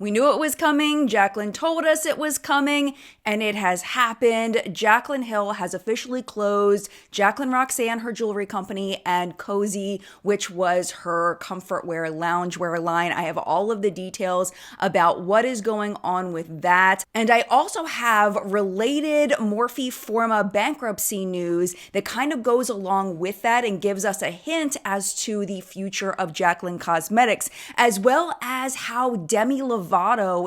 We knew it was coming. Jaclyn told us it was coming, and it has happened. Jaclyn Hill has officially closed Jaclyn Roxanne, her jewelry company, and Koze, which was her comfort wear, loungewear line. I have all of the details about what is going on with that. And I also have related Morphe Forma bankruptcy news that kind of goes along with that and gives us a hint as to the future of Jaclyn Cosmetics, as well as how Demi Lovato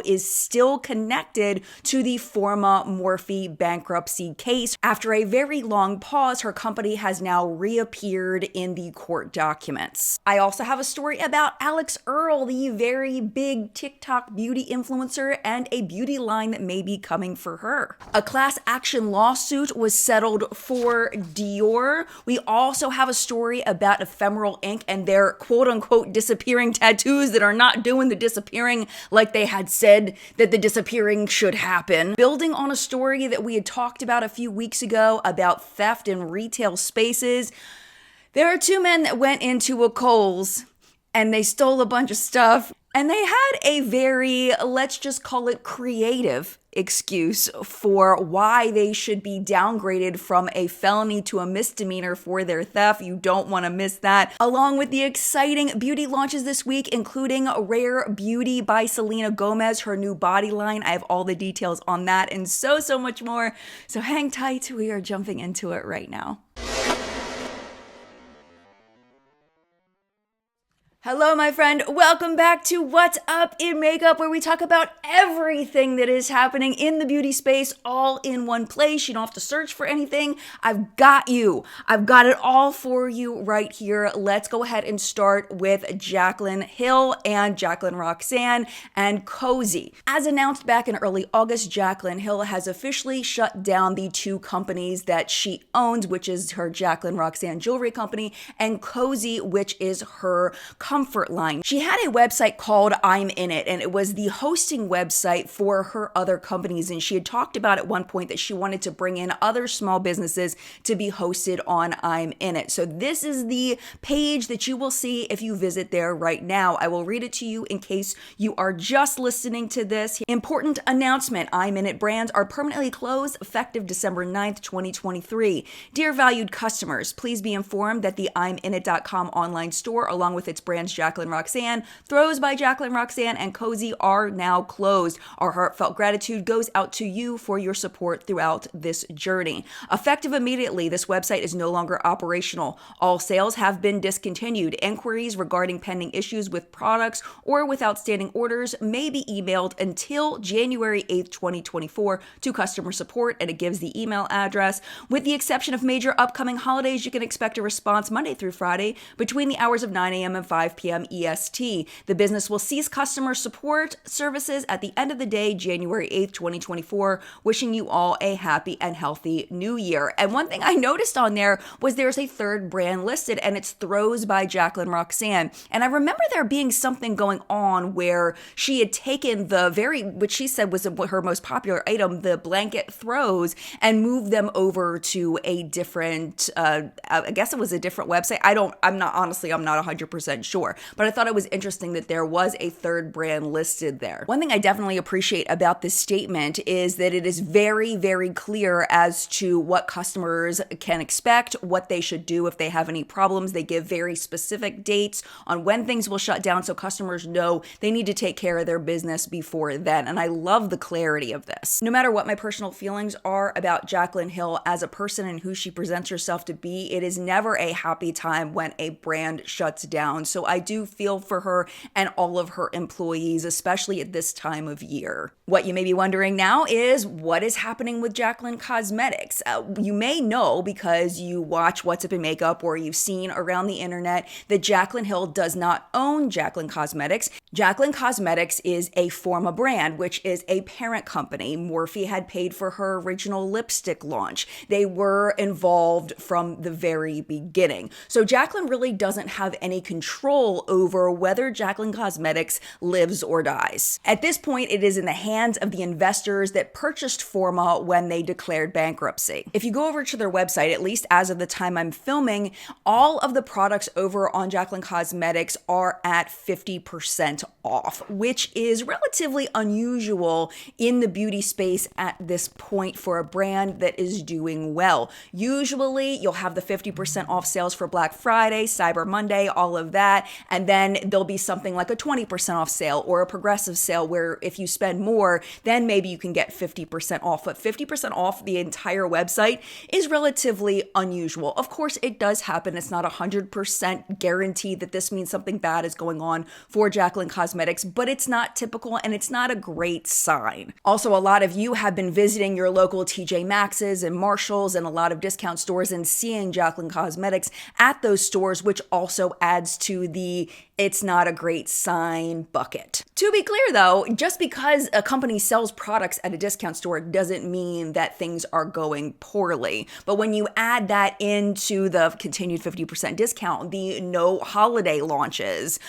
is still connected to the Forma Morphe bankruptcy case. After a very long pause, her company has now reappeared in the court documents. I also have a story about Alix Earle, the very big TikTok beauty influencer, and a beauty line that may be coming for her. A class action lawsuit was settled for Dior. We also have a story about Ephemeral Ink and their quote-unquote disappearing tattoos that are not doing the disappearing like they had said that the disappearing should happen. Building on a story that we had talked about a few weeks ago about theft in retail spaces, there are two men that went into a Kohl's and they stole a bunch of stuff, and they had a very, let's just call it creative excuse for why they should be downgraded from a felony to a misdemeanor for their theft. You don't want to miss that. Along with the exciting beauty launches this week, including Rare Beauty by Selena Gomez, her new body line. I have all the details on that and so much more. So hang tight. We are jumping into it right now. Hello, my friend. Welcome back to What's Up in Makeup, where we talk about everything that is happening in the beauty space all in one place. You don't have to search for anything. I've got you. I've got it all for you right here. Let's go ahead and start with Jaclyn Hill and Jaclyn Roxanne and Koze. As announced back in early August, Jaclyn Hill has officially shut down the two companies that she owns, which is her Jaclyn Roxanne jewelry company and Koze, which is her comfort line. She had a website called I'm In It, and it was the hosting website for her other companies. And she had talked about at one point that she wanted to bring in other small businesses to be hosted on I'm In It. So this is the page that you will see if you visit there right now. I will read it to you in case you are just listening to this. Important announcement. I'm In It brands are permanently closed effective December 9th, 2023. Dear valued customers, please be informed that the I'mInIt.com online store, along with its brands Jaclyn Roxanne, Throws by Jaclyn Roxanne, and Koze are now closed. Our heartfelt gratitude goes out to you for your support throughout this journey. Effective immediately, this website is no longer operational. All sales have been discontinued. Inquiries regarding pending issues with products or with outstanding orders may be emailed until January 8th, 2024 to customer support, and it gives the email address. With the exception of major upcoming holidays, you can expect a response Monday through Friday between the hours of 9 a.m. and 5 p.m. EST. The business will cease customer support services at the end of the day, January 8th, 2024. Wishing you all a happy and healthy new year. And one thing I noticed on there was there's a third brand listed, and it's Throws by Jaclyn Roxanne. And I remember there being something going on where she had taken which she said was her most popular item, the blanket Throws, and moved them over to a different, I guess it was a different website. I'm not 100% sure, but I thought it was interesting that there was a third brand listed there. One thing I definitely appreciate about this statement is that it is very, very clear as to what customers can expect, what they should do if they have any problems. They give very specific dates on when things will shut down so customers know they need to take care of their business before then. And I love the clarity of this. No matter what my personal feelings are about Jaclyn Hill as a person and who she presents herself to be, it is never a happy time when a brand shuts down. So I do feel for her and all of her employees, especially at this time of year. What you may be wondering now is what is happening with Jaclyn Cosmetics. You may know because you watch What's Up in Makeup or you've seen around the internet that Jaclyn Hill does not own Jaclyn Cosmetics. Jaclyn Cosmetics is a Forma brand, which is a parent company. Morphe had paid for her original lipstick launch. They were involved from the very beginning. So Jaclyn really doesn't have any control over whether Jaclyn Cosmetics lives or dies. At this point, it is in the hands of the investors that purchased Forma when they declared bankruptcy. If you go over to their website, at least as of the time I'm filming, all of the products over on Jaclyn Cosmetics are at 50% off, which is relatively unusual in the beauty space at this point for a brand that is doing well. Usually you'll have the 50% off sales for Black Friday, Cyber Monday, all of that, and then there'll be something like a 20% off sale or a progressive sale where if you spend more, then maybe you can get 50% off. But 50% off the entire website is relatively unusual. Of course, it does happen. It's not 100% guaranteed that this means something bad is going on for Jaclyn Cosmetics, but it's not typical and it's not a great sign. Also, a lot of you have been visiting your local TJ Maxx's and Marshall's and a lot of discount stores and seeing Jaclyn Cosmetics at those stores, which also adds to the it's not a great sign bucket. To be clear though, just because a company sells products at a discount store doesn't mean that things are going poorly. But when you add that into the continued 50% discount, the no holiday launches,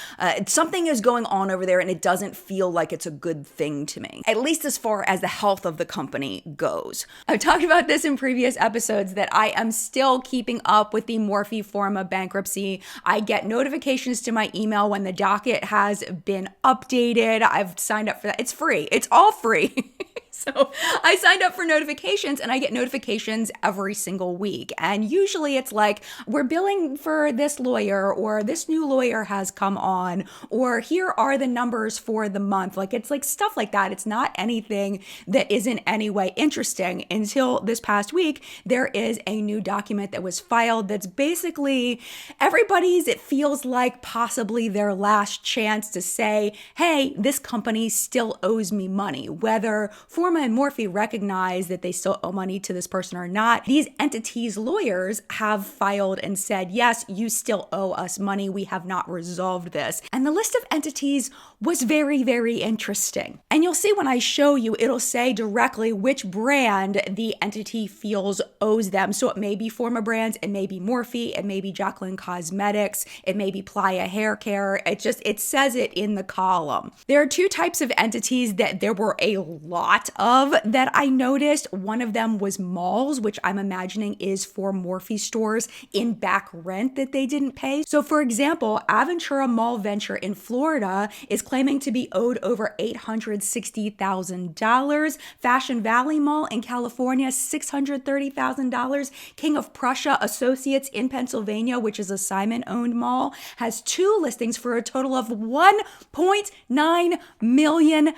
something is going on over there and it doesn't feel like it's a good thing to me, at least as far as the health of the company goes. I've talked about this in previous episodes that I am still keeping up with the Morphe Forma bankruptcy. I get notifications to my email when the docket has been updated. I've signed up for that. It's free. It's all free. So I signed up for notifications and I get notifications every single week. And usually it's like, we're billing for this lawyer, or this new lawyer has come on, or here are the numbers for the month. Like, it's like stuff like that. It's not anything that is in any way interesting until this past week. There is a new document that was filed that's basically everybody's, it feels like possibly their last chance to say, hey, this company still owes me money. Whether Forma and Morphe recognize that they still owe money to this person or not, these entities' lawyers have filed and said, yes, you still owe us money. We have not resolved this. And the list of entities was very, very interesting. And you'll see when I show you, it'll say directly which brand the entity feels owes them. So it may be Forma Brands, it may be Morphe, it may be Jaclyn Cosmetics, it may be Playa Hair Care. It says it in the column. There are two types of entities that there were a lot of that I noticed. One of them was malls, which I'm imagining is for Morphe stores in back rent that they didn't pay. So for example, Aventura Mall Venture in Florida is claiming to be owed over $860,000. Fashion Valley Mall in California, $630,000. King of Prussia Associates in Pennsylvania, which is a Simon-owned mall, has two listings for a total of $1.9 million.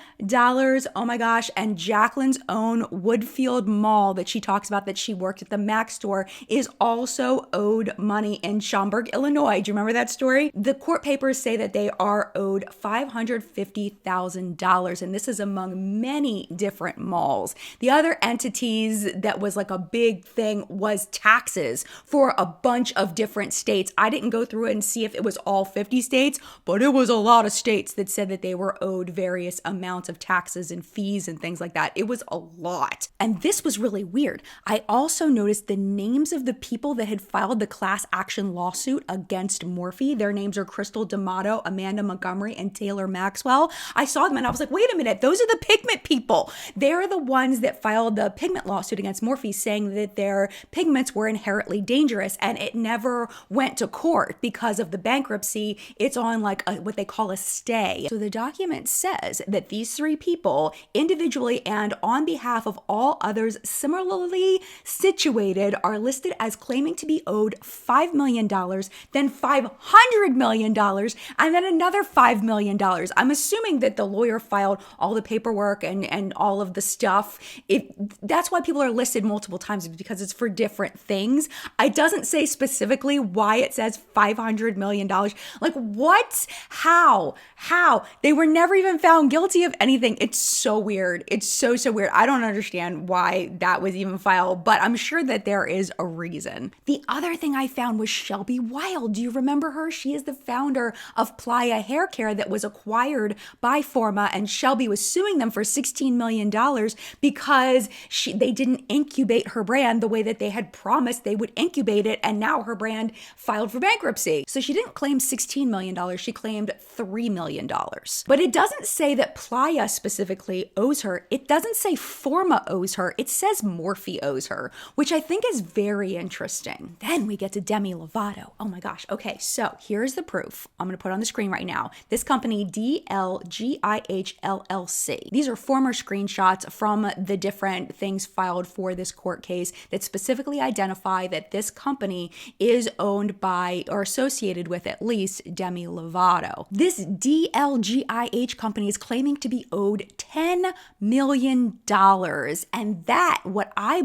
Oh my gosh. And Jaclyn's own Woodfield Mall that she talks about, that she worked at the Mac store, is also owed money in Schaumburg, Illinois. Do you remember that story? The court papers say that they are owed $550,000, and this is among many different malls. The other entities that was like a big thing was taxes for a bunch of different states. I didn't go through it and see if it was all 50 states, but it was a lot of states that said that they were owed various amounts of taxes and fees and things like that. It was a lot. And this was really weird. I also noticed the names of the people that had filed the class action lawsuit against Morphe. Their names are Crystal D'Amato, Amanda Montgomery, and Taylor Maxwell. I saw them and I was like, wait a minute, those are the pigment people. They're the ones that filed the pigment lawsuit against Morphe, saying that their pigments were inherently dangerous, and it never went to court because of the bankruptcy. It's on like what they call a stay. So the document says that these three people, individually and on behalf of all others similarly situated, are listed as claiming to be owed $5 million, then $500 million, and then another $5 million. I'm assuming that the lawyer filed all the paperwork and all of the stuff. That's why people are listed multiple times, because it's for different things. It doesn't say specifically why it says $500 million. Like, what? How? They were never even found guilty of anything. It's so weird. It's so weird. I don't understand why that was even filed, but I'm sure that there is a reason. The other thing I found was Shelby Wild. Do you remember her? She is the founder of Playa Hair Care that was acquired by Forma, and Shelby company was suing them for $16 million because they didn't incubate her brand the way that they had promised they would incubate it, and now her brand filed for bankruptcy. So she didn't claim $16 million, she claimed $3 million. But it doesn't say that Playa specifically owes her. It doesn't say Forma owes her. It says Morphe owes her, which I think is very interesting. Then we get to Demi Lovato. Oh my gosh. Okay, so here's the proof. I'm going to put it on the screen right now. This company, DLGIH LLC. These are former screenshots from the different things filed for this court case that specifically identify that this company is owned by or associated with at least Demi Lovato. This DLGIH company is claiming to be owed $10 million. And that, what I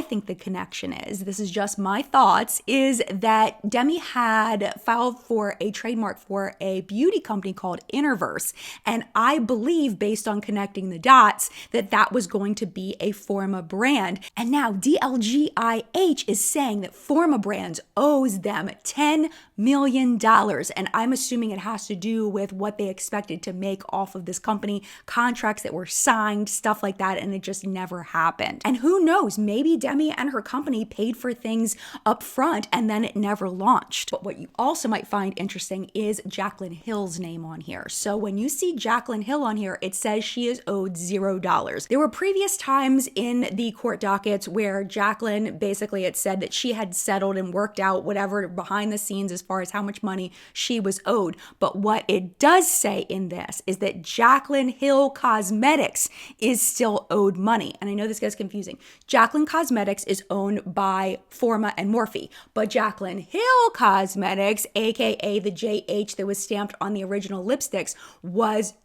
think the connection is, this is just my thoughts, is that Demi had filed for a trademark for a beauty company called Interverse. And I believe, based on connecting the dots, that that was going to be a Forma brand. And now DLGIH is saying that Forma Brands owes them $10 million. And I'm assuming it has to do with what they expected to make off of this company, contracts that were signed, stuff like that, and it just never happened. And who knows, maybe Demi and her company paid for things up front and then it never launched. But what you also might find interesting is Jaclyn Hill's name on here. So when you see Jaclyn Hill on here, it says she is owed $0. There were previous times in the court dockets where Jaclyn, basically it said that she had settled and worked out whatever behind the scenes as far as how much money she was owed. But what it does say in this is that Jaclyn Hill Cosmetics is still owed money. And I know this gets confusing. Jaclyn Cosmetics is owned by Forma and Morphe, but Jaclyn Hill Cosmetics, aka the JH that was stamped on the original lipsticks,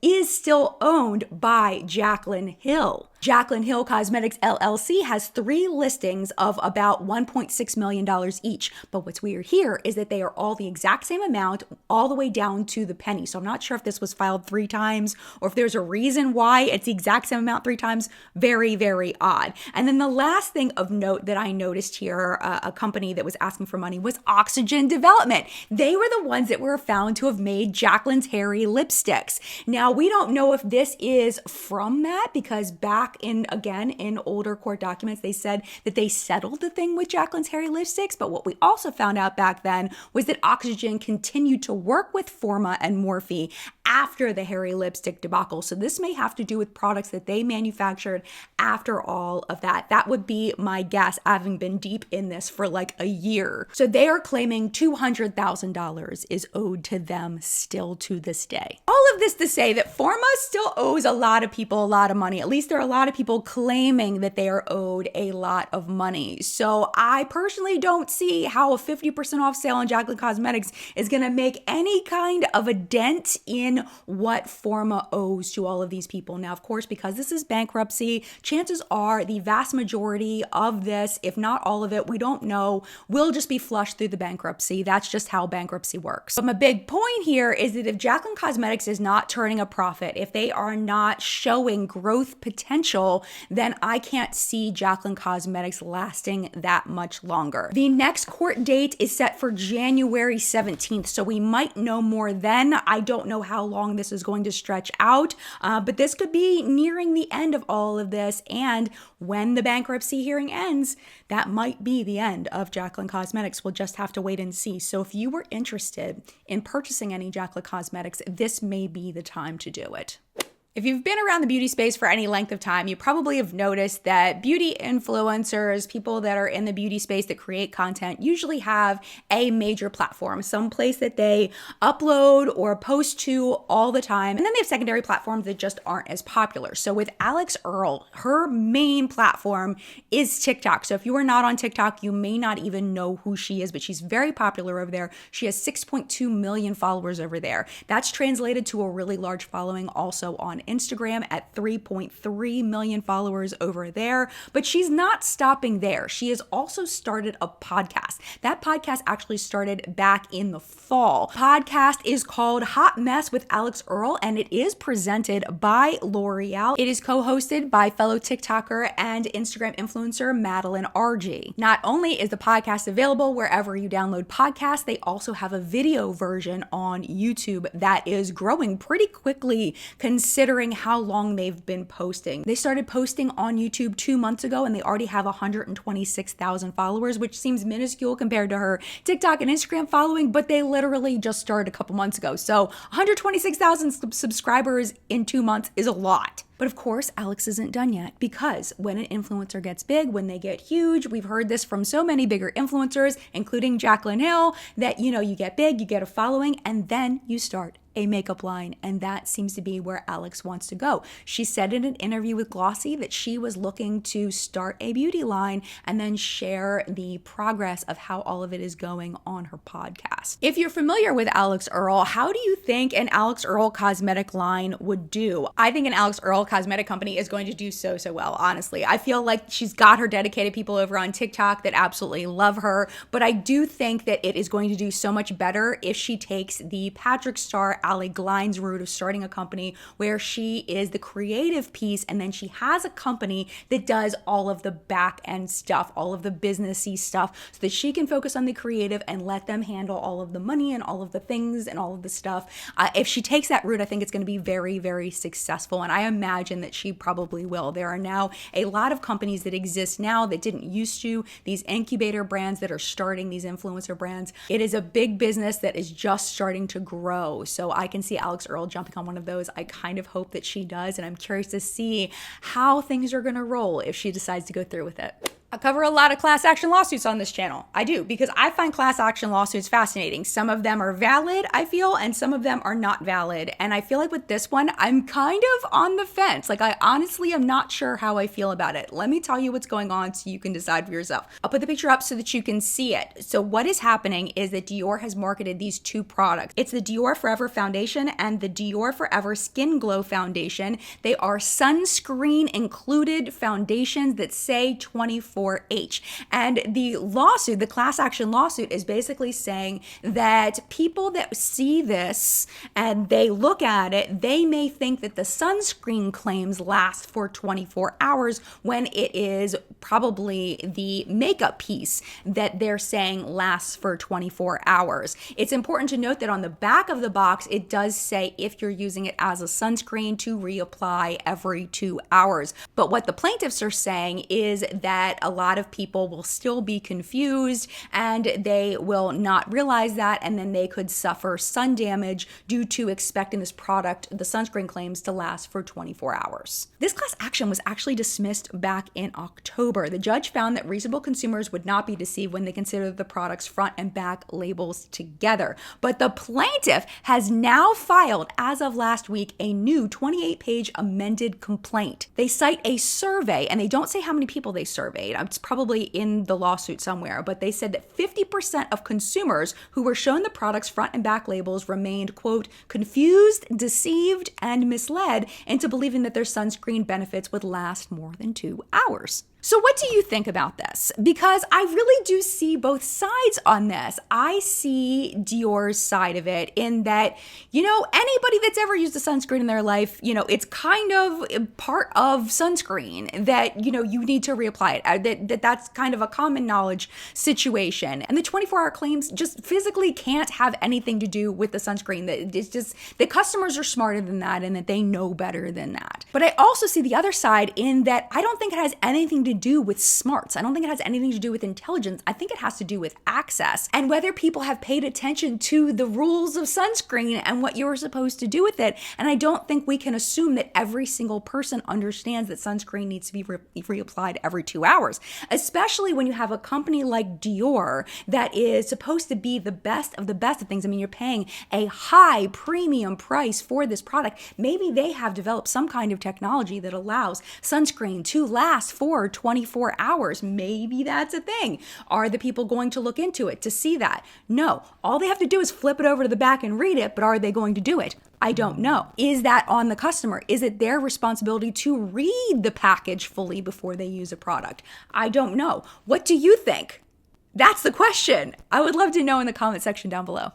is still owned by Jaclyn Hill. Jaclyn Hill Cosmetics LLC has 3 listings of about $1.6 million each. But what's weird here is that they are all the exact same amount, all the way down to the penny. So I'm not sure if this was filed 3 times or if there's a reason why it's the exact same amount 3 times. Very, very odd. And then the last thing of note that I noticed here, a company that was asking for money, was Oxygen Development. They were the ones that were found to have made Jaclyn's hairy lipsticks. Now, we don't know if this is from that, because back in older court documents, they said that they settled the thing with Jaclyn's hairy lipsticks. But what we also found out back then was that Oxygen continued to work with Forma and Morphe after the hairy lipstick debacle. So this may have to do with products that they manufactured after all of that. That would be my guess, having been deep in this for like a year. So they are claiming $200,000 is owed to them still to this day. All of this to say that Forma still owes a lot of people a lot of money. At least there are a lot of people claiming that they are owed a lot of money. So I personally don't see how a 50% off sale on Jaclyn Cosmetics is going to make any kind of a dent in what Forma owes to all of these people. Now, of course, because this is bankruptcy, chances are the vast majority of this, if not all of it, we don't know, will just be flushed through the bankruptcy. That's just how bankruptcy works. But my big point here is that if Jaclyn Cosmetics is not turning a profit, if they are not showing growth potential, then I can't see Jaclyn Cosmetics lasting that much longer. The next court date is set for January 17th, so we might know more then. I don't know how long this is going to stretch out, but this could be nearing the end of all of this, and when the bankruptcy hearing ends, that might be the end of Jaclyn Cosmetics. We'll just have to wait and see. So if you were interested in purchasing any Jaclyn Cosmetics, this may be the time to do it. If you've been around the beauty space for any length of time, you probably have noticed that beauty influencers, people that are in the beauty space that create content, usually have a major platform, some place that they upload or post to all the time. And then they have secondary platforms that just aren't as popular. So with Alix Earle, her main platform is TikTok. So if you are not on TikTok, you may not even know who she is, but she's very popular over there. She has 6.2 million followers over there. That's translated to a really large following also on Instagram at 3.3 million followers over there. But she's not stopping there. She has also started a podcast. That podcast actually started back in the fall. Podcast is called Hot Mess with Alix Earle, and it is presented by L'Oreal. It is co-hosted by fellow TikToker and Instagram influencer Madeline RG. Not only is the podcast available wherever you download podcasts, they also have a video version on YouTube that is growing pretty quickly considering considering how long they've been posting. They started posting on YouTube 2 months ago and they already have 126,000 followers, which seems minuscule compared to her TikTok and Instagram following, but they literally just started a couple months ago. So 126,000 subscribers in 2 months is a lot. But of course, Alix isn't done yet, because when an influencer gets big, when they get huge, we've heard this from so many bigger influencers, including Jaclyn Hill, that, you get big, you get a following, and then you start a makeup line. And that seems to be where Alix wants to go. She said in an interview with Glossy that she was looking to start a beauty line and then share the progress of how all of it is going on her podcast. If you're familiar with Alix Earle, how do you think an Alix Earle cosmetic line would do? I think an Alix Earle cosmetic company is going to do so well, honestly. I feel like she's got her dedicated people over on TikTok that absolutely love her, but I do think that it is going to do so much better if she takes the Patrick Star Ali Glines route of starting a company where she is the creative piece and then she has a company that does all of the back end stuff, all of the businessy stuff, so that she can focus on the creative and let them handle all of the money and all of the things and all of the stuff. If she takes that route, I think it's going to be very, very successful, and I imagine that she probably will. There are now a lot of companies that exist now that didn't used to, these incubator brands that are starting these influencer brands. It is a big business that is just starting to grow. So I can see Alix Earle jumping on one of those. I kind of hope that she does, and I'm curious to see how things are going to roll if she decides to go through with it. I cover a lot of class action lawsuits on this channel. I do, because I find class action lawsuits fascinating. Some of them are valid, I feel, and some of them are not valid. And I feel like with this one, I'm kind of on the fence. Like, I honestly am not sure how I feel about it. Let me tell you what's going on so you can decide for yourself. I'll put the picture up so that you can see it. So what is happening is that Dior has marketed these two products. It's the Dior Forever Foundation and the Dior Forever Skin Glow Foundation. They are sunscreen included foundations that say 24H. And the lawsuit, the class action lawsuit, is basically saying that people that see this and they look at it, they may think that the sunscreen claims last for 24 hours when it is probably the makeup piece that they're saying lasts for 24 hours. It's important to note that on the back of the box, it does say if you're using it as a sunscreen to reapply every 2 hours. But what the plaintiffs are saying is that a lot of people will still be confused and they will not realize that, and then they could suffer sun damage due to expecting this product, the sunscreen claims, to last for 24 hours. This class action was actually dismissed back in October. The judge found that reasonable consumers would not be deceived when they consider the product's front and back labels together. But the plaintiff has now filed, as of last week, a new 28-page amended complaint. They cite a survey, and they don't say how many people they surveyed. It's probably in the lawsuit somewhere, but they said that 50% of consumers who were shown the product's front and back labels remained, quote, confused, deceived, and misled into believing that their sunscreen benefits would last more than 2 hours. So what do you think about this? Because I really do see both sides on this. I see Dior's side of it in that, anybody that's ever used a sunscreen in their life, it's kind of part of sunscreen that, you need to reapply it. That's kind of a common knowledge situation. And the 24-hour claims just physically can't have anything to do with the sunscreen. It's just the customers are smarter than that and that they know better than that. But I also see the other side in that I don't think it has anything to do with smarts. I don't think it has anything to do with intelligence. I think it has to do with access and whether people have paid attention to the rules of sunscreen and what you're supposed to do with it. And I don't think we can assume that every single person understands that sunscreen needs to be reapplied every 2 hours, especially when you have a company like Dior that is supposed to be the best of things. I mean, you're paying a high premium price for this product. Maybe they have developed some kind of technology that allows sunscreen to last for 24 hours. Maybe that's a thing. Are the people going to look into it to see that? No. All they have to do is flip it over to the back and read it, but are they going to do it? I don't know. Is that on the customer? Is it their responsibility to read the package fully before they use a product? I don't know. What do you think? That's the question. I would love to know in the comment section down below.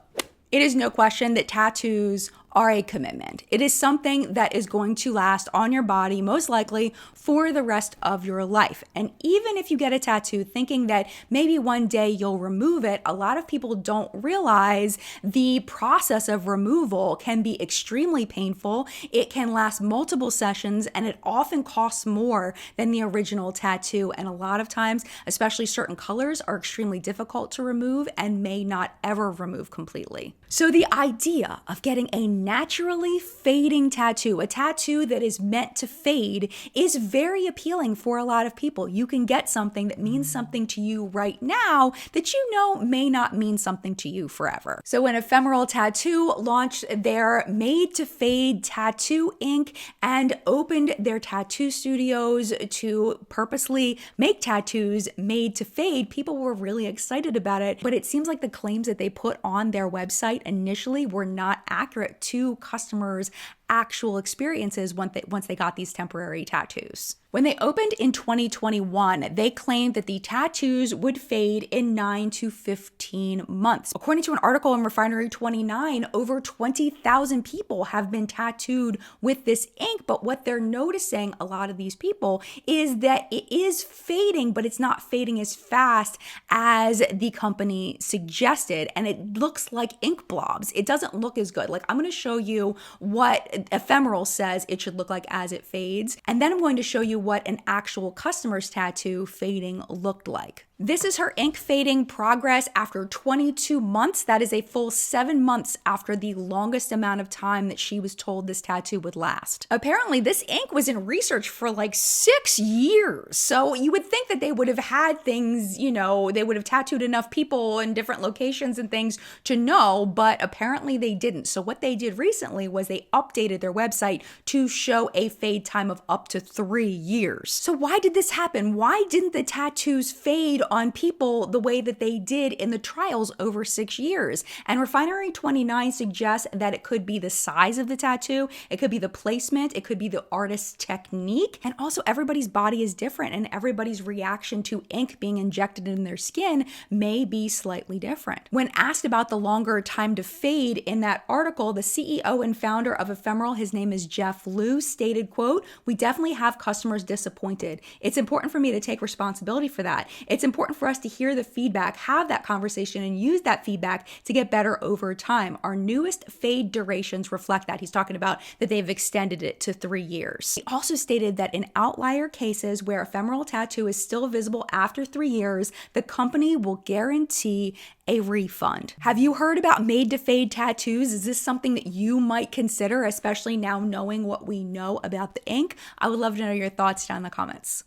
It is no question that tattoos are a commitment. It is something that is going to last on your body, most likely for the rest of your life. And even if you get a tattoo thinking that maybe one day you'll remove it, a lot of people don't realize the process of removal can be extremely painful. It can last multiple sessions, and it often costs more than the original tattoo. And a lot of times, especially certain colors, are extremely difficult to remove and may not ever remove completely. So the idea of getting a naturally fading tattoo, a tattoo that is meant to fade, is very appealing for a lot of people. You can get something that means something to you right now that you know may not mean something to you forever. So when Ephemeral Tattoo launched their Made to Fade tattoo ink and opened their tattoo studios to purposely make tattoos made to fade, people were really excited about it. But it seems like the claims that they put on their website initially were not accurate to customers' actual experiences once they got these temporary tattoos. When they opened in 2021, they claimed that the tattoos would fade in 9 to 15 months. According to an article in Refinery 29, over 20,000 people have been tattooed with this ink, but what they're noticing, a lot of these people, is that it is fading, but it's not fading as fast as the company suggested, and it looks like ink blobs. It doesn't look as good. Like, I'm going to show you what Ephemeral says it should look like as it fades, and then I'm going to show you what an actual customer's tattoo fading looked like. This is her ink fading progress after 22 months. That is a full 7 months after the longest amount of time that she was told this tattoo would last. Apparently, this ink was in research for like 6 years. So you would think that they would have had things, they would have tattooed enough people in different locations and things to know, but apparently they didn't. So what they did recently was they updated their website to show a fade time of up to 3 years. So why did this happen? Why didn't the tattoos fade on people the way that they did in the trials over 6 years? And Refinery 29 suggests that it could be the size of the tattoo, it could be the placement, it could be the artist's technique, and also everybody's body is different and everybody's reaction to ink being injected in their skin may be slightly different. When asked about the longer time to fade in that article, the CEO and founder of Ephemeral, his name is Jeff Liu, stated, quote, "We definitely have customers disappointed. It's important for me to take responsibility for that. It's important for us to hear the feedback, have that conversation, and use that feedback to get better over time. Our newest fade durations reflect that." He's talking about that they've extended it to 3 years. He also stated that in outlier cases where ephemeral tattoo is still visible after 3 years, the company will guarantee a refund. Have you heard about made to fade tattoos? Is this something that you might consider, especially now knowing what we know about the ink? I would love to know your thoughts down in the comments.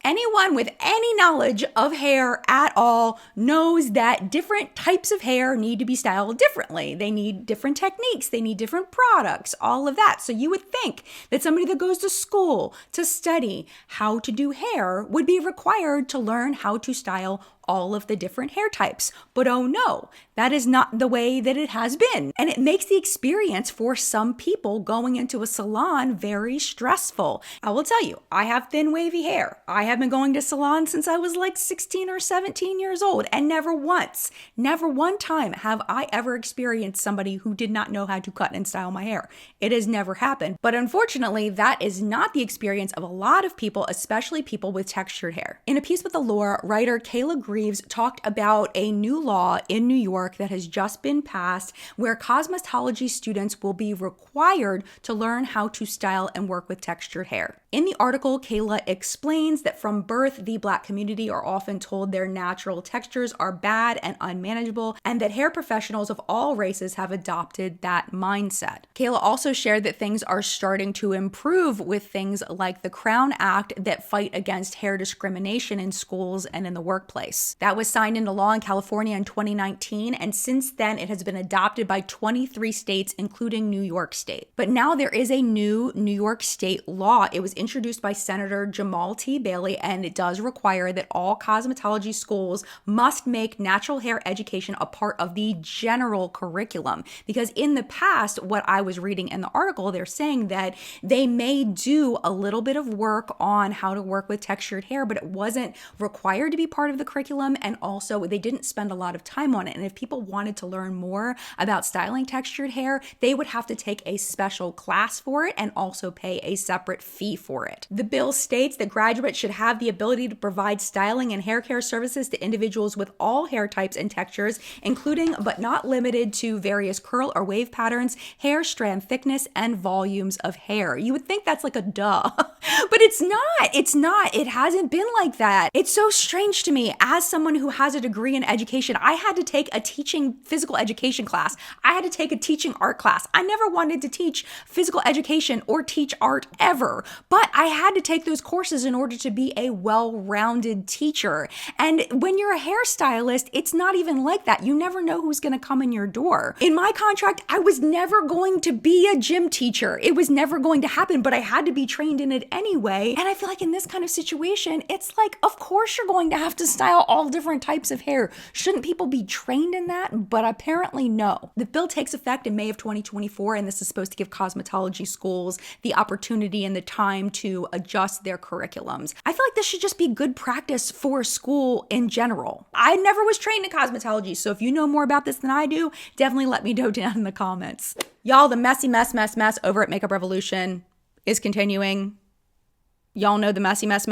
Anyone with any knowledge of hair at all knows that different types of hair need to be styled differently. They need different techniques, they need different products, all of that. So you would think that somebody that goes to school to study how to do hair would be required to learn how to style all of the different hair types. But oh no, that is not the way that it has been. And it makes the experience for some people going into a salon very stressful. I will tell you, I have thin wavy hair. I have been going to salons since I was like 16 or 17 years old, and never one time have I ever experienced somebody who did not know how to cut and style my hair. It has never happened. But unfortunately, that is not the experience of a lot of people, especially people with textured hair. In a piece with Allure, writer Kayla Greaves talked about a new law in New York that has just been passed where cosmetology students will be required to learn how to style and work with textured hair. In the article, Kayla explains that from birth, the Black community are often told their natural textures are bad and unmanageable, and that hair professionals of all races have adopted that mindset. Kayla also shared that things are starting to improve with things like the Crown Act that fight against hair discrimination in schools and in the workplace. That was signed into law in California in 2019, and since then it has been adopted by 23 states, including New York State. But now there is a new New York State law. It was introduced by Senator Jamal T. Bailey, and it does require that all cosmetology schools must make natural hair education a part of the general curriculum. Because in the past, what I was reading in the article, they're saying that they may do a little bit of work on how to work with textured hair, but it wasn't required to be part of the curriculum curriculum, and also they didn't spend a lot of time on it. And if people wanted to learn more about styling textured hair, they would have to take a special class for it and also pay a separate fee for it. The bill states that graduates should have the ability to provide styling and hair care services to individuals with all hair types and textures, including but not limited to various curl or wave patterns, hair strand thickness, and volumes of hair. You would think that's like a duh, but it's not. It's not. It hasn't been like that. It's so strange to me. As someone who has a degree in education, I had to take a teaching physical education class. I had to take a teaching art class. I never wanted to teach physical education or teach art ever, but I had to take those courses in order to be a well-rounded teacher. And when you're a hairstylist, it's not even like that. You never know who's going to come in your door. In my contract, I was never going to be a gym teacher. It was never going to happen, but I had to be trained in it anyway. And I feel like in this kind of situation, it's like, of course you're going to have to style all different types of hair. Shouldn't people be trained in that? But apparently no. The bill takes effect in May of 2024, and this is supposed to give cosmetology schools the opportunity and the time to adjust their curriculums. I feel like this should just be good practice for school in general. I never was trained in cosmetology, so if you know more about this than I do, definitely let me know down in the comments. Y'all, the messy mess over at Makeup Revolution is continuing. Y'all know the messy mess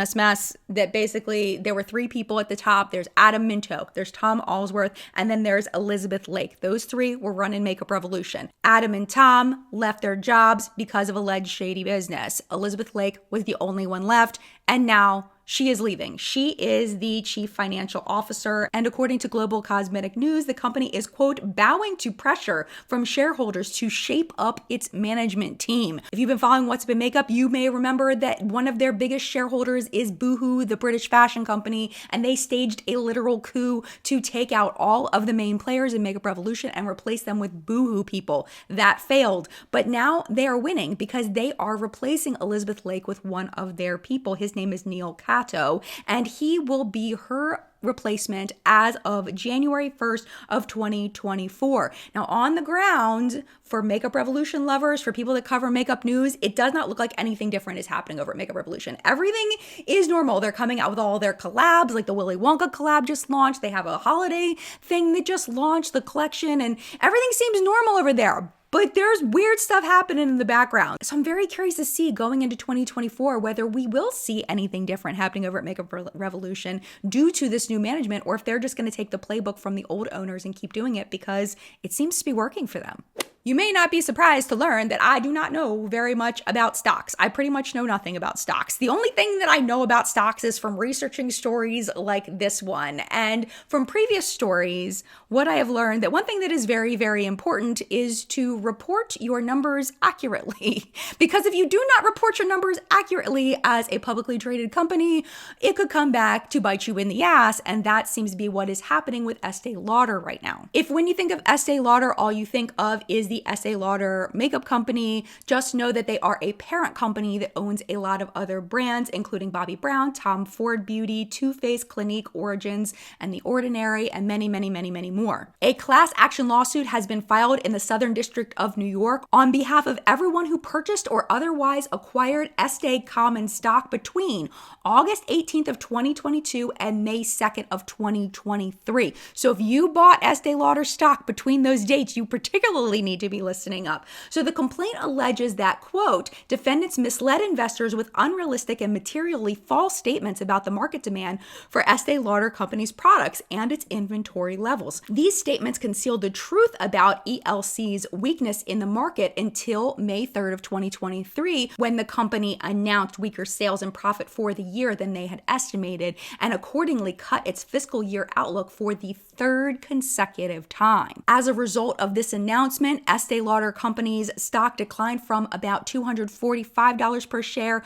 that basically there were 3 people at the top. There's Adam Minto, there's Tom Allsworth, and then there's Elizabeth Lake. Those 3 were running Makeup Revolution. Adam and Tom left their jobs because of alleged shady business. Elizabeth Lake was the only one left, and now she is leaving. She is the chief financial officer. And according to Global Cosmetic News, the company is, quote, bowing to pressure from shareholders to shape up its management team. If you've been following What's Up in Makeup, you may remember that one of their biggest shareholders is Boohoo, the British fashion company, and they staged a literal coup to take out all of the main players in Makeup Revolution and replace them with Boohoo people. That failed. But now they are winning because they are replacing Elizabeth Lake with one of their people. His name is Neil Cato, and he will be her replacement as of January 1st of 2024. Now, on the ground, for Makeup Revolution lovers, for people that cover makeup news, it does not look like anything different is happening over at Makeup Revolution. Everything is normal. They're coming out with all their collabs, like the Willy Wonka collab just launched. They have a holiday thing that just launched, the collection, and everything seems normal over there. But there's weird stuff happening in the background. So I'm very curious to see going into 2024 whether we will see anything different happening over at Makeup Revolution due to this new management, or if they're just going to take the playbook from the old owners and keep doing it because it seems to be working for them. You may not be surprised to learn that I do not know very much about stocks. I pretty much know nothing about stocks. The only thing that I know about stocks is from researching stories like this one. And from previous stories, what I have learned that one thing that is very, very important is to report your numbers accurately. Because if you do not report your numbers accurately as a publicly traded company, it could come back to bite you in the ass. And that seems to be what is happening with Estee Lauder right now. If when you think of Estee Lauder, all you think of is the Estee Lauder makeup company, just know that they are a parent company that owns a lot of other brands, including Bobbi Brown, Tom Ford Beauty, Too Faced, Clinique, Origins, and The Ordinary, and many, many, many, many more. A class action lawsuit has been filed in the Southern District of New York on behalf of everyone who purchased or otherwise acquired Estee common stock between August 18th of 2022 and May 2nd of 2023. So if you bought Estee Lauder stock between those dates, you particularly need to be listening up. So the complaint alleges that, quote, defendants misled investors with unrealistic and materially false statements about the market demand for Estee Lauder Company's products and its inventory levels. These statements concealed the truth about ELC's weakness in the market until May 3rd of 2023, when the company announced weaker sales and profit for the year than they had estimated, and accordingly cut its fiscal year outlook for the 3rd consecutive time. As a result of this announcement, Estee Lauder Company's stock declined from about $245 per share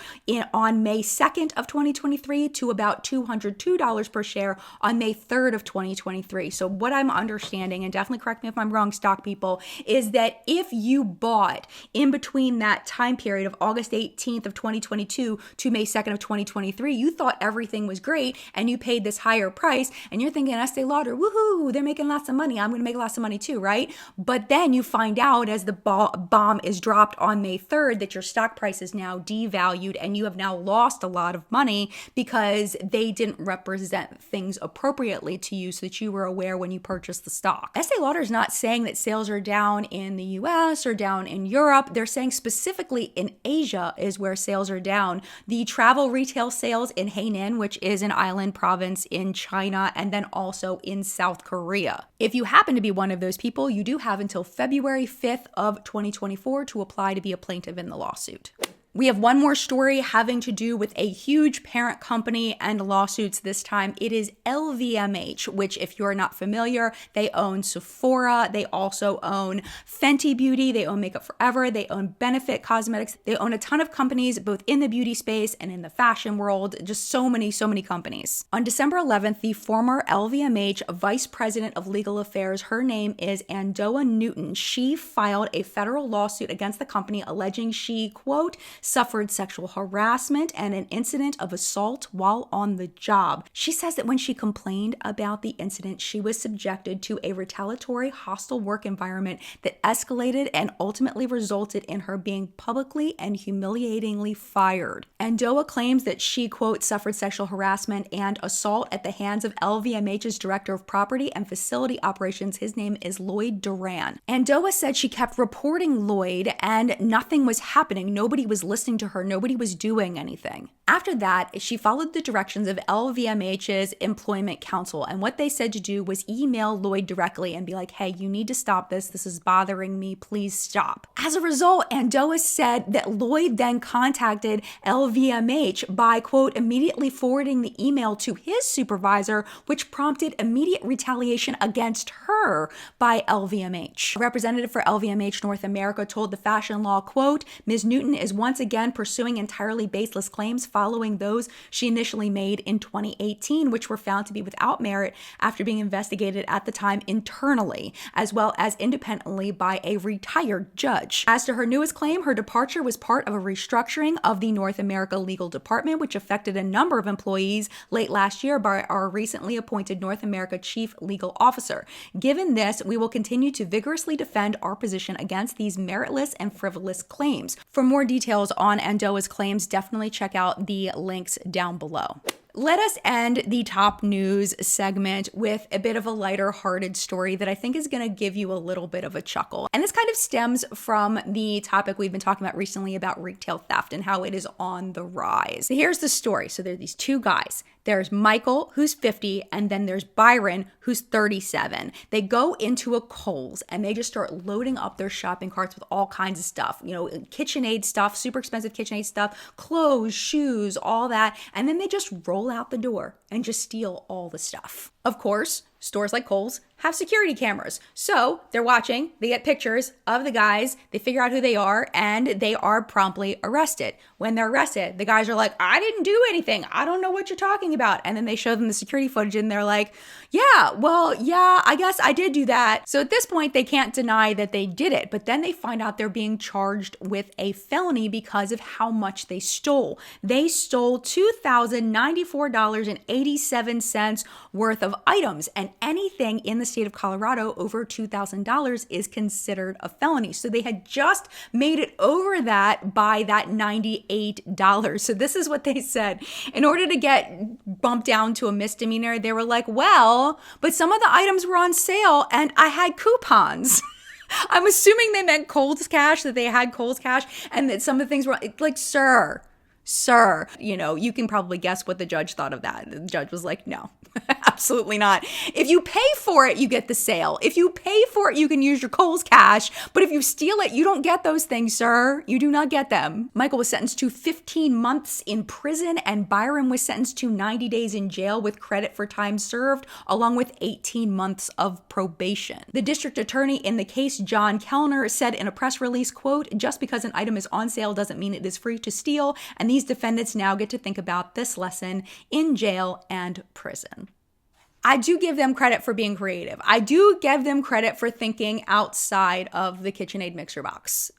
on May 2nd of 2023 to about $202 per share on May 3rd of 2023. So what I'm understanding, and definitely correct me if I'm wrong, stock people, is that if you bought in between that time period of August 18th of 2022 to May 2nd of 2023, you thought everything was great and you paid this higher price and you're thinking Estee Lauder, woohoo, they're making lots of money. I'm going to make lots of money too, right? But then you find find out as the bomb is dropped on May 3rd that your stock price is now devalued and you have now lost a lot of money because they didn't represent things appropriately to you so that you were aware when you purchased the stock. Estee Lauder is not saying that sales are down in the US or down in Europe. They're saying specifically in Asia is where sales are down. The travel retail sales in Hainan, which is an island province in China, and then also in South Korea. If you happen to be one of those people, you do have until February 5th of 2024 to apply to be a plaintiff in the lawsuit. We have one more story having to do with a huge parent company and lawsuits this time. It is LVMH, which if you're not familiar, they own Sephora. They also own Fenty Beauty. They own Makeup Forever. They own Benefit Cosmetics. They own a ton of companies, both in the beauty space and in the fashion world. Just so many companies. On December 11th, the former LVMH Vice President of Legal Affairs, her name is Andoa Newton. She filed a federal lawsuit against the company alleging she, quote, suffered sexual harassment and an incident of assault while on the job. She says that when she complained about the incident, she was subjected to a retaliatory, hostile work environment that escalated and ultimately resulted in her being publicly and humiliatingly fired. Andoa claims that she, quote, suffered sexual harassment and assault at the hands of LVMH's Director of Property and Facility Operations. His name is Lloyd Duran. Andoa said she kept reporting Lloyd and nothing was happening. Nobody was listening to her. Nobody was doing anything. After that, she followed the directions of LVMH's Employment Council, and what they said to do was email Lloyd directly and be like, hey, you need to stop this. This is bothering me. Please stop. As a result, Andoa said that Lloyd then contacted LVMH by, quote, immediately forwarding the email to his supervisor, which prompted immediate retaliation against her by LVMH. A representative for LVMH North America told the Fashion Law, quote, Ms. Newton is once again pursuing entirely baseless claims following those she initially made in 2018, which were found to be without merit after being investigated at the time internally, as well as independently by a retired judge. As to her newest claim, her departure was part of a restructuring of the North America Legal Department, which affected a number of employees late last year by our recently appointed North America Chief Legal Officer. Given this, we will continue to vigorously defend our position against these meritless and frivolous claims. For more details on Andoa's claims, definitely check out the links down below. Let us end the top news segment with a bit of a lighter-hearted story that I think is going to give you a little bit of a chuckle. And this kind of stems from the topic we've been talking about recently about retail theft and how it is on the rise. So here's the story. So there are these two guys. There's Michael, who's 50, and then there's Byron, who's 37. They go into a Kohl's and they just start loading up their shopping carts with all kinds of stuff, you know, KitchenAid stuff, super expensive KitchenAid stuff, clothes, shoes, all that. And then they just roll out the door and just steal all the stuff. Of course, stores like Kohl's have security cameras. So they're watching, they get pictures of the guys, they figure out who they are, and they are promptly arrested. When they're arrested, the guys are like, I didn't do anything. I don't know what you're talking about. And then they show them the security footage and they're like, yeah, I guess I did do that. So at this point, they can't deny that they did it. But then they find out they're being charged with a felony because of how much they stole. They stole $2,094.87 worth of items, and anything in the state of Colorado over $2,000 is considered a felony. So they had just made it over that by that $98. So this is what they said. In order to get bumped down to a misdemeanor, they were like, well, but some of the items were on sale and I had coupons. I'm assuming they meant Kohl's Cash, that they had Kohl's Cash, and that some of the things were like, sir, you know, you can probably guess what the judge thought of that. The judge was like, no, absolutely not. If you pay for it, you get the sale. If you pay for it, you can use your Kohl's Cash. But if you steal it, you don't get those things, sir. You do not get them. Michael was sentenced to 15 months in prison, and Byron was sentenced to 90 days in jail with credit for time served, along with 18 months of probation. The district attorney in the case, John Kellner, said in a press release, quote, just because an item is on sale doesn't mean it is free to steal, and these defendants now get to think about this lesson in jail and prison. I do give them credit for being creative. I do give them credit for thinking outside of the KitchenAid mixer box.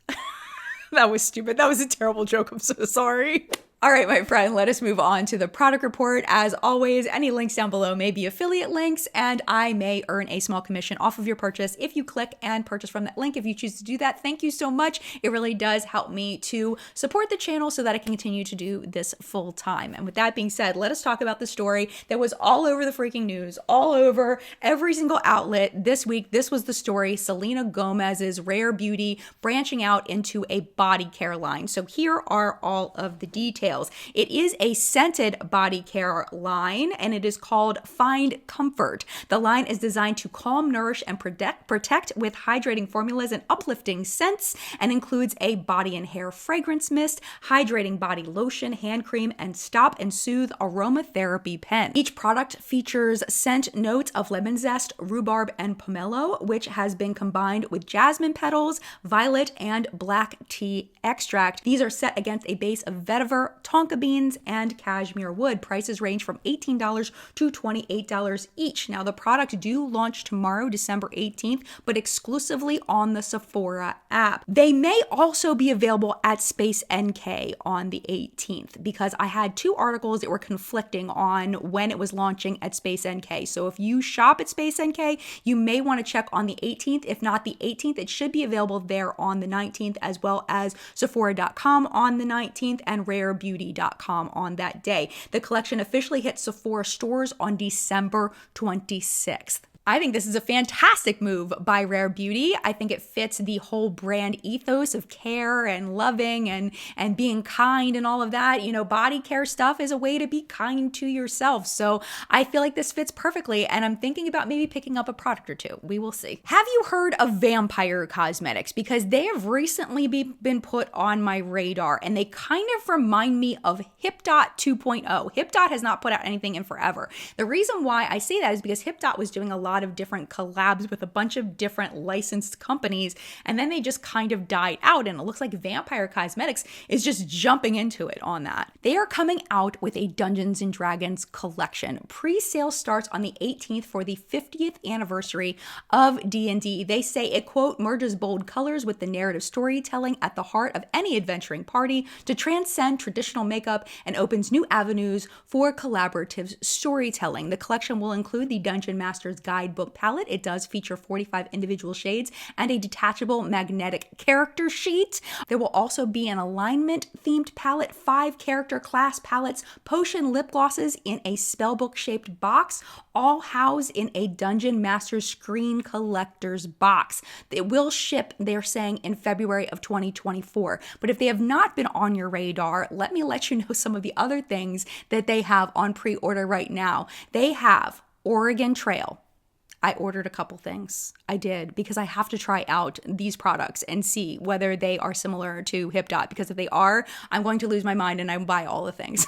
That was stupid. That was a terrible joke. I'm so sorry. All right, my friend, let us move on to the product report. As always, any links down below may be affiliate links, and I may earn a small commission off of your purchase if you click and purchase from that link. If you choose to do that, thank you so much. It really does help me to support the channel so that I can continue to do this full time. And with that being said, let us talk about the story that was all over the freaking news, all over every single outlet this week. This was the story: Selena Gomez's Rare Beauty branching out into a body care line. So here are all of the details. It is a scented body care line, and it is called Find Comfort. The line is designed to calm, nourish, and protect with hydrating formulas and uplifting scents, and includes a body and hair fragrance mist, hydrating body lotion, hand cream, and stop and soothe aromatherapy pen. Each product features scent notes of lemon zest, rhubarb, and pomelo, which has been combined with jasmine petals, violet, and black tea extract. These are set against a base of vetiver, tonka beans, and cashmere wood. Prices range from $18 to $28 each. Now, the product do launch tomorrow, December 18th, but exclusively on the Sephora app. They may also be available at Space NK on the 18th, because I had two articles that were conflicting on when it was launching at Space NK. So if you shop at Space NK, you may want to check on the 18th. If not the 18th, it should be available there on the 19th, as well as Sephora.com on the 19th and rarebeauty.com on that day. The collection officially hit Sephora stores on December 26th. I think this is a fantastic move by Rare Beauty. I think it fits the whole brand ethos of care and loving and being kind and all of that. You know, body care stuff is a way to be kind to yourself. So I feel like this fits perfectly, and I'm thinking about maybe picking up a product or two. We will see. Have you heard of Vampire Cosmetics? Because they have recently been put on my radar, and they kind of remind me of HipDot 2.0. HipDot has not put out anything in forever. The reason why I say that is because HipDot was doing a lot of different collabs with a bunch of different licensed companies, and then they just kind of died out, and it looks like Vampire Cosmetics is just jumping into it on that. They are coming out with a Dungeons and Dragons collection. Pre-sale starts on the 18th for the 50th anniversary of D&D. They say it, quote, merges bold colors with the narrative storytelling at the heart of any adventuring party to transcend traditional makeup and opens new avenues for collaborative storytelling. The collection will include the Dungeon Master's Guide book palette. It does feature 45 individual shades and a detachable magnetic character sheet. There will also be an alignment themed palette, 5 character class palettes, potion lip glosses in a spellbook shaped box, all housed in a Dungeon Master screen collector's box. It will ship, they're saying, in February of 2024. But if they have not been on your radar, let me let you know some of the other things that they have on pre-order right now. They have Oregon Trail. I ordered a couple things. I did, because I have to try out these products and see whether they are similar to HipDot, because if they are, I'm going to lose my mind and I will buy all the things.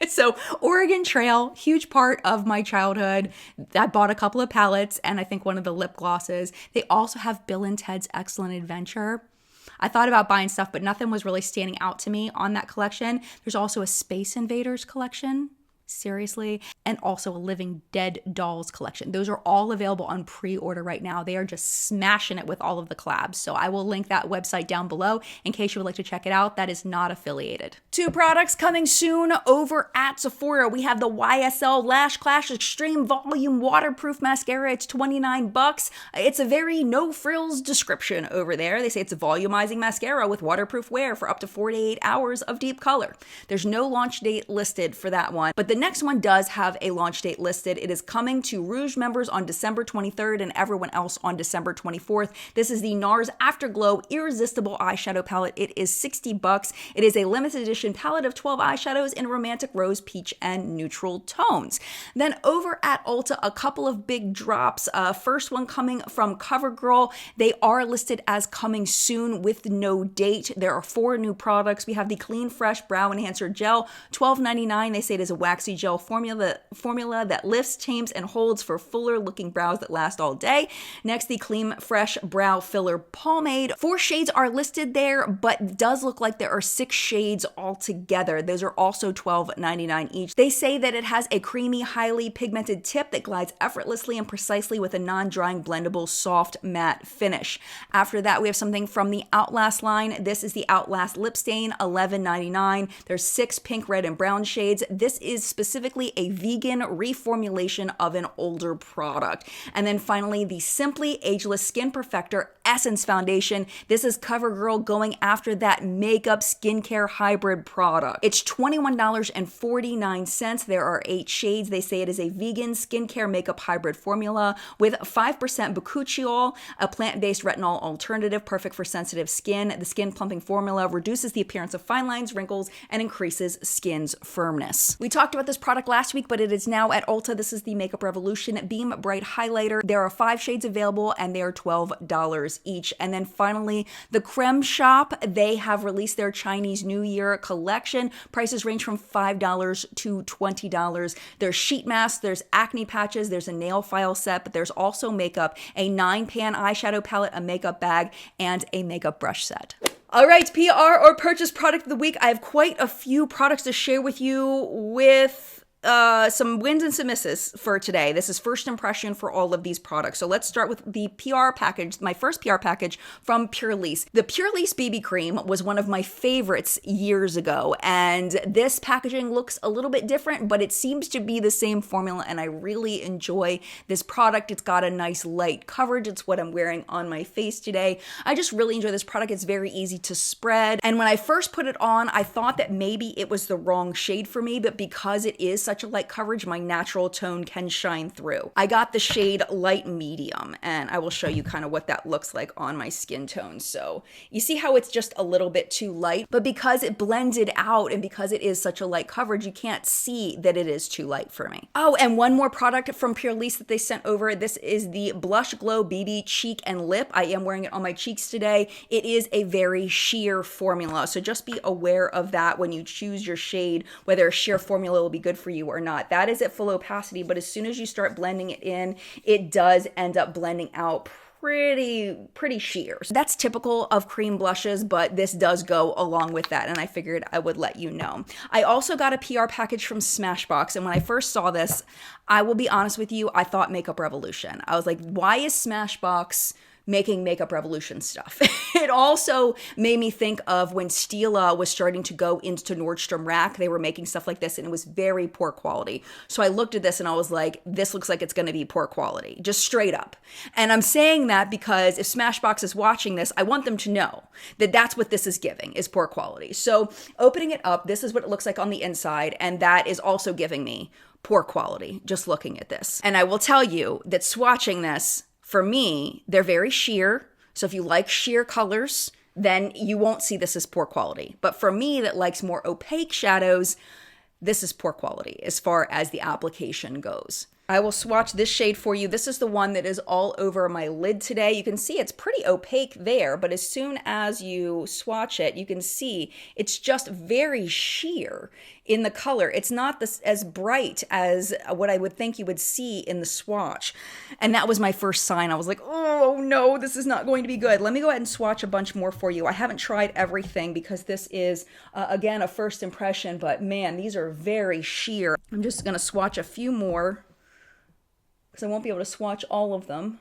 So Oregon Trail, huge part of my childhood. I bought a couple of palettes and I think one of the lip glosses. They also have Bill and Ted's Excellent Adventure. I thought about buying stuff, but nothing was really standing out to me on that collection. There's also a Space Invaders collection. Seriously. And also a Living Dead Dolls collection. Those are all available on pre-order right now. They are just smashing it with all of the collabs. So I will link that website down below in case you would like to check it out. That is not affiliated. 2 products coming soon over at Sephora. We have the YSL Lash Clash Extreme Volume Waterproof Mascara. It's $29. It's a very no frills description over there. They say it's a volumizing mascara with waterproof wear for up to 48 hours of deep color. There's no launch date listed for that one, but the next one does have a launch date listed. It is coming to Rouge members on December 23rd and everyone else on December 24th. This is the NARS Afterglow Irresistible Eyeshadow Palette. It is $60. It is a limited edition palette of 12 eyeshadows in romantic rose, peach, and neutral tones. Then over at Ulta, a couple of big drops. First one coming from CoverGirl. They are listed as coming soon with no date. There are 4 new products. We have the Clean Fresh Brow Enhancer Gel, $12.99. They say it is a wax Maxi Gel formula that lifts, tames, and holds for fuller looking brows that last all day. Next, the Creme Fresh Brow Filler Pomade. 4 shades are listed there, but it does look like there are 6 shades altogether. Those are also $12.99 each. They say that it has a creamy, highly pigmented tip that glides effortlessly and precisely with a non-drying, blendable, soft, matte finish. After that, we have something from the Outlast line. This is the Outlast Lip Stain, $11.99. There's 6 pink, red, and brown shades. This is specifically a vegan reformulation of an older product. And then finally, the Simply Ageless Skin Perfector Essence Foundation. This is CoverGirl going after that makeup skincare hybrid product. It's $21.49. There are 8 shades. They say it is a vegan skincare makeup hybrid formula with 5% bakuchiol, a plant-based retinol alternative perfect for sensitive skin. The skin plumping formula reduces the appearance of fine lines, wrinkles, and increases skin's firmness. We talked about this product last week, but it is now at Ulta. This is the Makeup Revolution Beam Bright Highlighter. There are 5 shades available and they are $12 each. And then finally, the Creme shop, they have released their Chinese New Year collection. Prices range from $5 to $20. There's sheet masks, there's acne patches, there's a nail file set, but there's also makeup, a 9-pan eyeshadow palette, a makeup bag, and a makeup brush set. All right, PR or purchase product of the week. I have quite a few products to share with you with some wins and some misses for today. This is first impression for all of these products. So let's start with the PR package, my first PR package from Purlisse. The Purlisse BB cream was one of my favorites years ago, and this packaging looks a little bit different, but it seems to be the same formula, and I really enjoy this product. It's got a nice light coverage. It's what I'm wearing on my face today. I just really enjoy this product. It's very easy to spread, and when I first put it on, I thought that maybe it was the wrong shade for me, but because it is such a light coverage, my natural tone can shine through. I got the shade light medium, and I will show you kind of what that looks like on my skin tone. So you see how it's just a little bit too light, but because it blended out and because it is such a light coverage, you can't see that it is too light for me. Oh, and one more product from Purlisse that they sent over. This is the Blush Glow BB Cheek and Lip. I am wearing it on my cheeks today. It is a very sheer formula, so just be aware of that when you choose your shade, whether a sheer formula will be good for you or not. That is at full opacity, but as soon as you start blending it in, it does end up blending out pretty sheer. So that's typical of cream blushes, but this does go along with that, and I figured I would let you know. I also got a PR package from Smashbox, and when I first saw this, I will be honest with you, I thought Makeup Revolution. I was like, why is Smashbox making Makeup Revolution stuff? It also made me think of when Stila was starting to go into Nordstrom Rack. They were making stuff like this and it was very poor quality. So I looked at this and I was like, this looks like it's going to be poor quality, just straight up. And I'm saying that because if Smashbox is watching this, I want them to know that that's what this is giving, is poor quality. So opening it up, this is what it looks like on the inside, and that is also giving me poor quality, just looking at this. And I will tell you that swatching this, for me, they're very sheer. So if you like sheer colors, then you won't see this as poor quality. But for me that likes more opaque shadows, this is poor quality as far as the application goes. I will swatch this shade for you. This is the one that is all over my lid today. You can see it's pretty opaque there, but as soon as you swatch it, you can see it's just very sheer in the color. It's not this as bright as what I would think you would see in the swatch. And that was my first sign. I was like, oh no, this is not going to be good. Let me go ahead and swatch a bunch more for you. I haven't tried everything because this is, again, a first impression, but man, these are very sheer. I'm just gonna swatch a few more, because I won't be able to swatch all of them.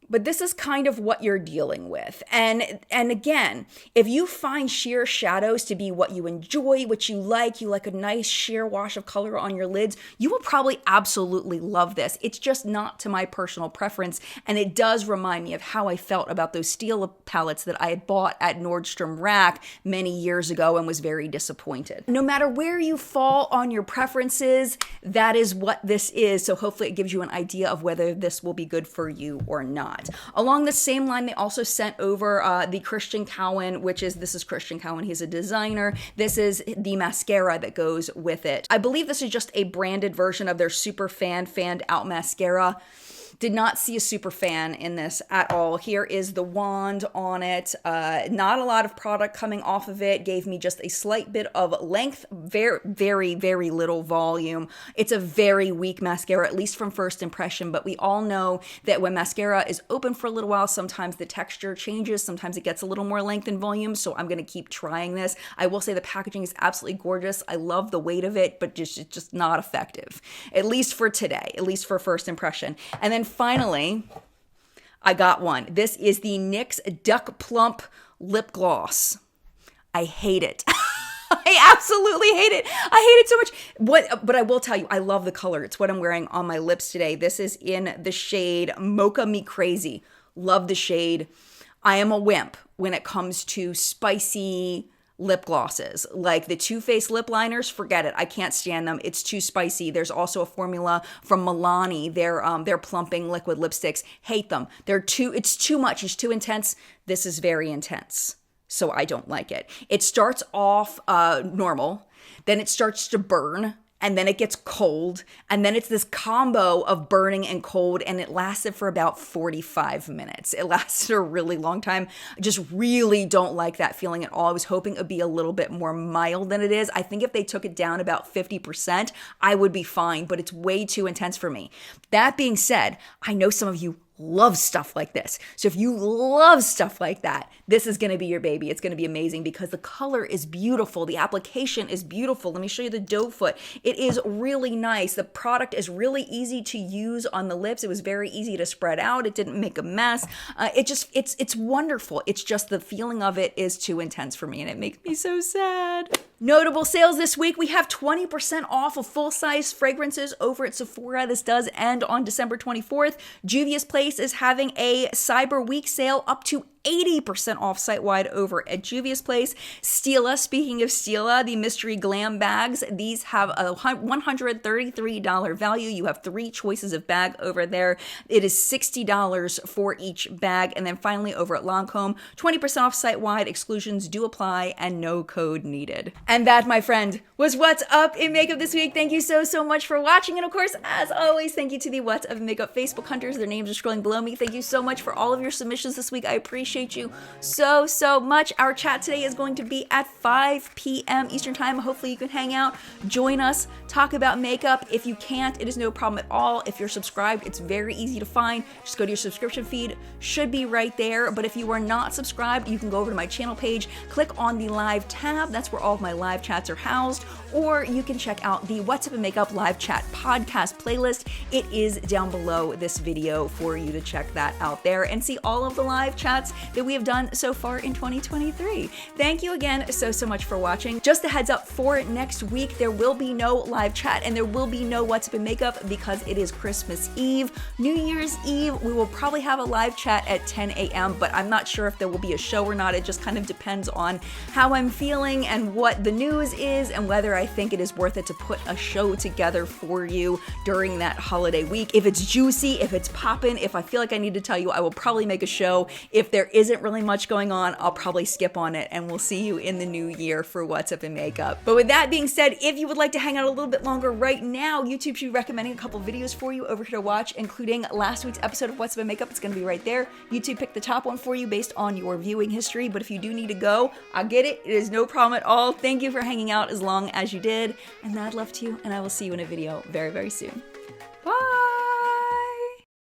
But this is kind of what you're dealing with. And again, if you find sheer shadows to be what you enjoy, what you like a nice sheer wash of color on your lids, you will probably absolutely love this. It's just not to my personal preference. And it does remind me of how I felt about those Stila palettes that I had bought at Nordstrom Rack many years ago and was very disappointed. No matter where you fall on your preferences, that is what this is. So hopefully it gives you an idea of whether this will be good for you or not. Along the same line, they also sent over the Christian Cowan, this is Christian Cowan. He's a designer. This is the mascara that goes with it. I believe this is just a branded version of their super fanned out mascara. Did not see a super fan in this at all. Here is the wand on it. Not a lot of product coming off of it. Gave me just a slight bit of length. Very, very, very little volume. It's a very weak mascara, at least from first impression. But we all know that when mascara is open for a little while, sometimes the texture changes. Sometimes it gets a little more length and volume. So I'm going to keep trying this. I will say the packaging is absolutely gorgeous. I love the weight of it, but just not effective. At least for today. At least for first impression. And then finally, I got one. This is the NYX Duck Plump Lip Gloss. I hate it. I absolutely hate it. I hate it so much. But I will tell you, I love the color. It's what I'm wearing on my lips today. This is in the shade Mocha Me Crazy. Love the shade. I am a wimp when it comes to spicy lip glosses. Like the Too Faced lip liners, forget it. I can't stand them. It's too spicy. There's also a formula from Milani. They're plumping liquid lipsticks. Hate them. It's too much. It's too intense. This is very intense. So I don't like it. It starts off normal, then it starts to burn, and then it gets cold, and then it's this combo of burning and cold, and it lasted for about 45 minutes. It lasted a really long time. I just really don't like that feeling at all. I was hoping it would be a little bit more mild than it is. I think if they took it down about 50%, I would be fine, but it's way too intense for me. That being said, I know some of you love stuff like this. So if you love stuff like that, this is going to be your baby. It's going to be amazing because the color is beautiful. The application is beautiful. Let me show you the doe foot. It is really nice. The product is really easy to use on the lips. It was very easy to spread out. It didn't make a mess. It's wonderful. It's just the feeling of it is too intense for me and it makes me so sad. Notable sales this week, we have 20% off of full-size fragrances over at Sephora. This does end on December 24th. Juvia's Place is having a Cyber Week sale up to 80% off site-wide over at Juvia's Place. Stila, speaking of Stila, the mystery glam bags, these have a $133 value. You have 3 choices of bag over there. It is $60 for each bag. And then finally over at Lancome, 20% off site-wide, exclusions do apply, and no code needed. And that, my friend, was What's Up in Makeup this week. Thank you so much for watching. And of course, as always, thank you to the What's Up in Makeup Facebook hunters. Their names are scrolling below me. Thank you so much for all of your submissions this week. I appreciate you so much. Our chat today is going to be at 5 p.m. Eastern Time. Hopefully you can hang out, join us, talk about makeup. If you can't, it is no problem at all. If you're subscribed, it's very easy to find. Just go to your subscription feed. Should be right there. But if you are not subscribed, you can go over to my channel page, click on the live tab. That's where all of my live chats are housed. Or you can check out the What's Up in Makeup live chat podcast playlist. It is down below this video for you to check that out there and see all of the live chats that we have done so far in 2023. Thank you again so much for watching. Just a heads up for next week, there will be no live chat and there will be no What's Up in Makeup because it is Christmas Eve. New Year's Eve, we will probably have a live chat at 10 a.m., but I'm not sure if there will be a show or not. It just kind of depends on how I'm feeling and what the news is and whether I think it is worth it to put a show together for you during that holiday week. If it's juicy, if it's poppin', if I feel like I need to tell you, I will probably make a show. If there isn't really much going on, I'll probably skip on it and we'll see you in the new year for What's Up in Makeup. But with that being said, if you would like to hang out a little bit longer right now, YouTube should be recommending a couple videos for you over here to watch, including last week's episode of What's Up in Makeup. It's going to be right there. YouTube picked the top one for you based on your viewing history, but if you do need to go, I get it. It is no problem at all. Thank you for hanging out as long as you did, and mad love to you, and I will see you in a video very soon. Bye!